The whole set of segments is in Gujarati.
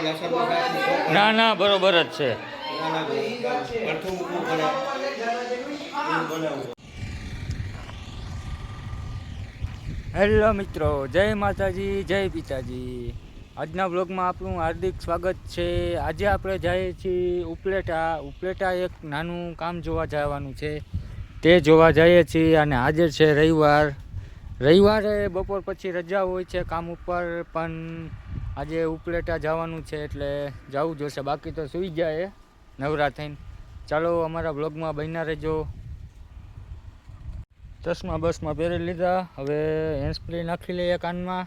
ના ના બરોબર જ છે. હેલો મિત્રો, જય માતાજી, જય પિતાજી. આજના બ્લોગમાં આપણું હાર્દિક સ્વાગત છે. આજે આપણે જઈએ છીએ ઉપલેટા એક નાનું કામ જોવા જવાનું છે, તે જોવા જઈએ છીએ. અને આજે છે રવિવારે બપોર પછી રજા હોય છે કામ ઉપર, પણ આજે ઉપલેટા જવાનું છે એટલે જવું જોશે, બાકી તો સૂઈ જાય નવરા થઈને. ચાલો અમારા બ્લોગમાં બન્યા રહેજો. ચશ્મા બસમાં પહેરી લીધા, હવે હેન્ડ સ્પ્રે નાખી લઈએ કાનમાં,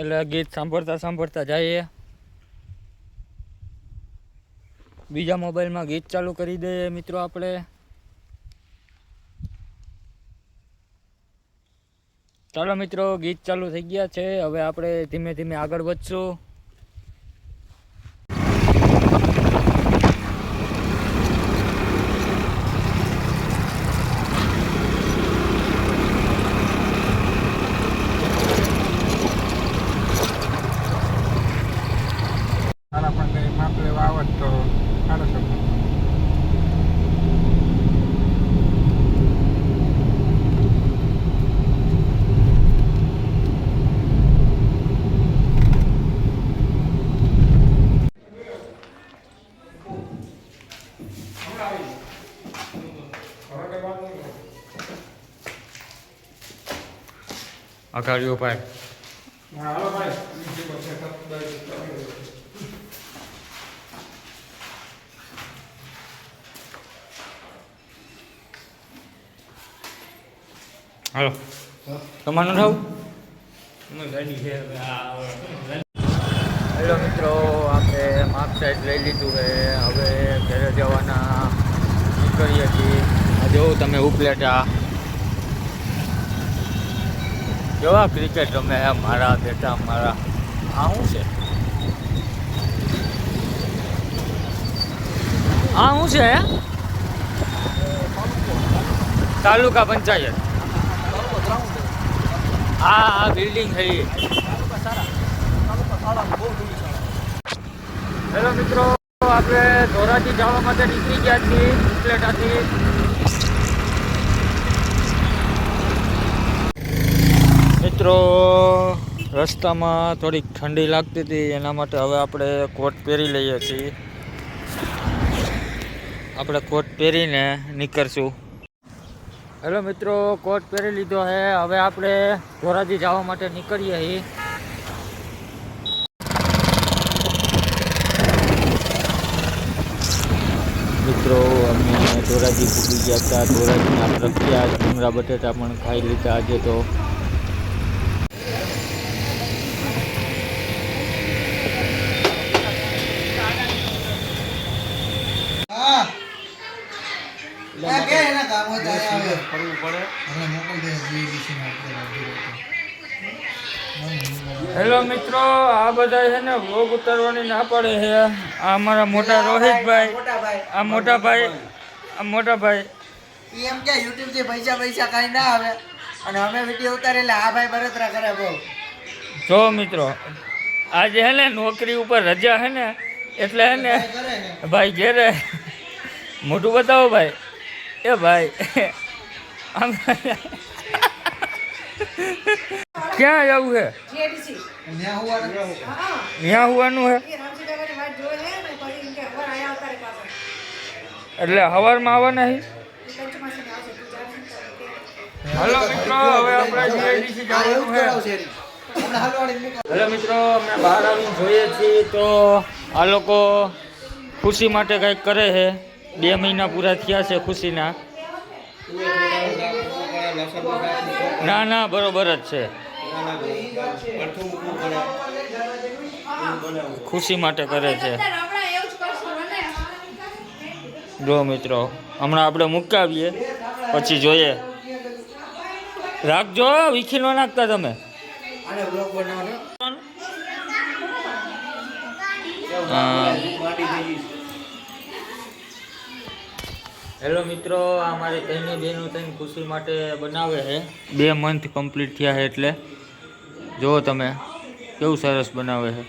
એટલે ગીત સાંભળતા સાંભળતા જઈએ. બીજા મોબાઈલમાં ગીત ચાલુ કરી દઈએ મિત્રો આપણે. ચાલો મિત્રો, ગીત ચાલુ થઈ ગયા છે, હવે આપણે ધીમે ધીમે આગળ વધશું. અઘાડીઓ ભાઈ, હાલો તમારું થવું. હેલો મિત્રો, આપણે માપ સાઈડ લઈ લીધું છે, હવે ઘરે જવાના નીકળીએ છીએ. આ જો તમે ઉપલેટા કેવા ક્રિકેટ રમે મારા બેટા મારા. આ શું છે, આ શું છે? તાલુકા પંચાયત. આ બિલ્ડિંગ થઈ. હેલો મિત્રો, આપણે ધોરાજી જવા માટે નીકળી ગયા છીએ ઉપલેટાથી. મિત્રો, રસ્તામાં થોડીક ઠંડી લાગતી હતી, એના માટે હવે આપણે કોટ પહેરી લઈએ છીએ. આપણે કોટ પહેરીને નીકળશું. હેલો મિત્રો, કોટ પહેરી લીધો છે, હવે આપણે ધોરાજી જવા માટે નીકળીએ છીએ. મિત્રો, અમે ધોરાજી પૂકી ગયા હતા. ધોરાજીના પ્રખ્યાત ડુંગરા બટેટા પણ ખાઈ લીધા આજે તો. હેલો મિત્રો, આ બધા છે ને વ્લોગ ઉતારવાની ના પડે છે. આ અમારા મોટા રોહિતભાઈ, આ મોટા ભાઈ એમ કે યુટ્યુબ થી પૈસા કઈ ના આવે, અને અમે વિડીયો ઉતારે એટલે આ ભાઈ બળતરા કરે બહુ. જો મિત્રો, આજે હે ને નોકરી ઉપર રજા હે ને, એટલે હે ને ભાઈ ઘેરે મોટું બતાવો ભાઈ. એ ભાઈ ક્યાં જવું છે? ત્યાં હોવાનું છે એટલે સવારમાં આવવાના છે. હલો મિત્રો, હવે આપણે જીઆઈડીસી જવાનું છે. હેલો મિત્રો, અમે બહાર આવીને જોઈએ છીએ તો આ લોકો ખુશી માટે કંઈક કરે છે. 2 મહિના પૂરા થયા છે ખુશીના. ના ના બરોબર જ છે, ખુશી માટે કરે છે. જો મિત્રો, હમણાં આપણે મુકાવીએ પછી જોઈએ. રાખજો, વિખી ન નાખતા તમે. હેલો મિત્રો, આ મારી ત્રણેય બહેનો થઈને ખુશી માટે બનાવે છે. 2 મંથ કમ્પ્લીટ થયા છે એટલે જુઓ તમે કેવું સરસ બનાવે છે.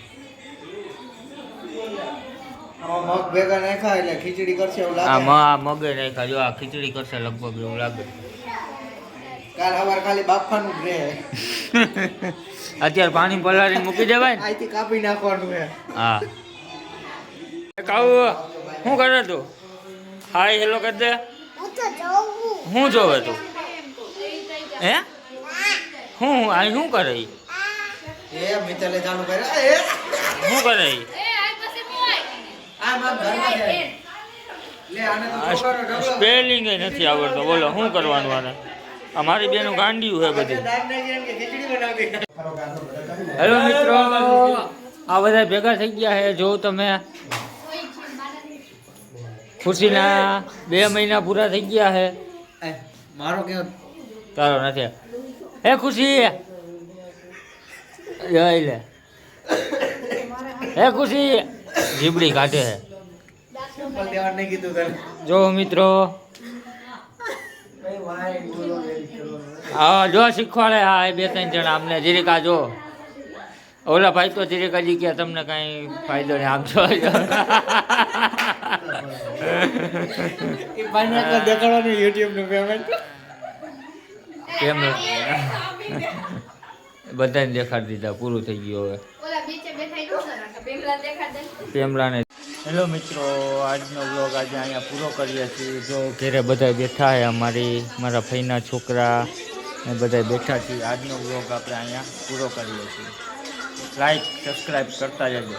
મગ ભેગા નાખ્યા એટલે ખીચડી કરશે એવું આ લાગે. મગે નાખ્યા જો આ ખીચડી કરશે લગભગ એવું લાગે. કાલ સવાર ખાલી બાફવાનું જ રહે. અત્યારે પાણી પલાળીને મૂકી દેવાય ને. અહીંથી કાપી નાખવાનું હે. હા કાવું શું કરે તું? હાય હેલો કરી દે. શું જોવે તું? હે હું અહીં શું કરે ઈ? એ મિત્તલે ચાલુ કરે. શું કરે ઈ? આ માર ઘરમાં છે. લે આને તો છોકરો ઢગલો. સ્પેલિંગ નથી આવડતો બોલો શું કરવાનું આને? અમારી બેનું ગાંડિયું છે બધી. દાળ નાખી એમ કે ખીચડી બનાવી. હેલો મિત્રો આ બધા ભેગા થઈ ગયા છે જો તમે ખુશીના 2 મહિના પૂરા થઈ ગયા છે. મારો કેવો તારો નથી. હે ખુશી જઈ લે. હે ખુશી જીબડી કાઢે છે. સિમ્પલ દેવા નહીં કીધું તને. જો મિત્રો હા જો શીખવાડે હા એ 2-3 જણા અમને જીરીકા જો ઓલા ભાઈ તો જીરીકા જી કે તમને કઈ ફાયદો નહીં આમ જો એ પાણી તો દેખાડવાનું YouTube નું પેમેન્ટ. કેમ બધાને દેખાડી દીધા પૂરું થઈ ગયું હવે પેમલાને. હેલો મિત્રો આજનો બ્લોગ આજે અહીંયા પૂરો કરીએ છીએ. જો ઘરે બધા બેઠા છે મારા ફઈના છોકરા ને બધા બેઠા છીએ. આજનો બ્લોગ આપણે અહીંયા પૂરો કરીએ છીએ. લાઈક સબસ્ક્રાઈબ કરતા જજો.